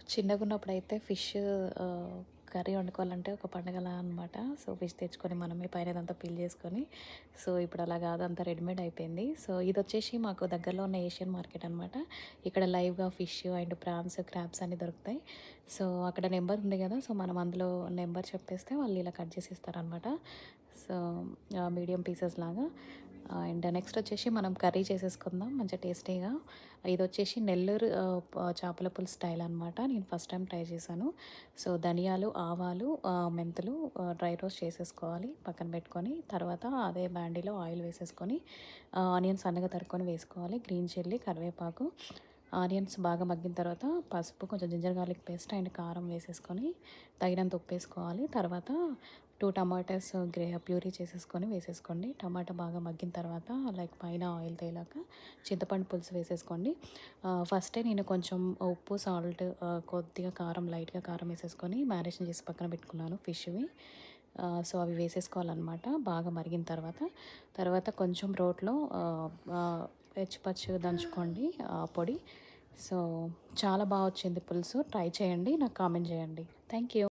చిన్నగున్నప్పుడైతే fish curry వండుకోవాలంటే ఒక పండగలా అనమాట. So, fish తెచ్చుకొని మనమే పైనదంతా పీల్ చేసుకొని, సో, ఇప్పుడు అలా కాదు, అంతా రెడీమేడ్ అయిపోయింది. సో, ఇదొచ్చేసి మాకు దగ్గరలో ఉన్న ఏషియన్ మార్కెట్ అనమాట. ఇక్కడ లైవ్‌గా ఫిష్ అండ్ ప్రాన్స్, క్రాబ్స్ అన్నీ దొరుకుతాయి. సో, అక్కడ నెంబర్ ఉంది కదా! సో, మనం అందులో నెంబర్ చెప్పేస్తే వాళ్ళు ఇలా కట్ చేసి ఇస్తారనమాట. సో, మీడియం పీసెస్ లాగా. అండ్ నెక్స్ట్ వచ్చేసి మనం కర్రీ చేసేసుకుందాం మంచిగా టేస్టీగా. ఇదొచ్చేసి నెల్లూరు చేపల పులుసు స్టైల్ అనమాట. నేను ఫస్ట్ టైం ట్రై చేశాను. సో, ధనియాలు, ఆవాలు, మెంతులు డ్రై రోస్ట్ చేసేసుకోవాలి. పక్కన పెట్టుకొని, తర్వాత అదే బాండీలో ఆయిల్ వేసేసుకొని, ఆనియన్స్ సన్నగా తరుక్కొని వేసుకోవాలి. గ్రీన్ చిల్లీ, కరివేపాకు, ఆనియన్స్ బాగా మగ్గిన తర్వాత పసుపు, కొంచెం జింజర్ గార్లిక్ పేస్ట్ అండ్ కారం వేసేసుకొని, తగినంత ఉప్పు వేసుకోవాలి. తర్వాత 2 టమాటాస్ ప్యూరీ చేసేసుకొని వేసేసుకోండి. టమాటా బాగా మగ్గిన తర్వాత లైక్ పైన ఆయిల్ తేలాక చింతపండు పులుసు వేసేసుకోండి. ఫస్టే నేను కొంచెం ఉప్పు, సాల్ట్, కొద్దిగా కారం, లైట్‌గా కారం వేసేసుకొని మ్యారినేషన్ చేసి పక్కన పెట్టుకున్నాను ఫిష్‌వి. సో, అవి వేసేసుకోవాలనమాట బాగా మరిగిన తర్వాత. తర్వాత కొంచెం రోట్లో పచ్చి దంచుకోండి పొడి. సో, చాలా వచ్చింది పులుసు. ట్రై చేయండి. నాకు కామెంట్ చేయండి. Thank you.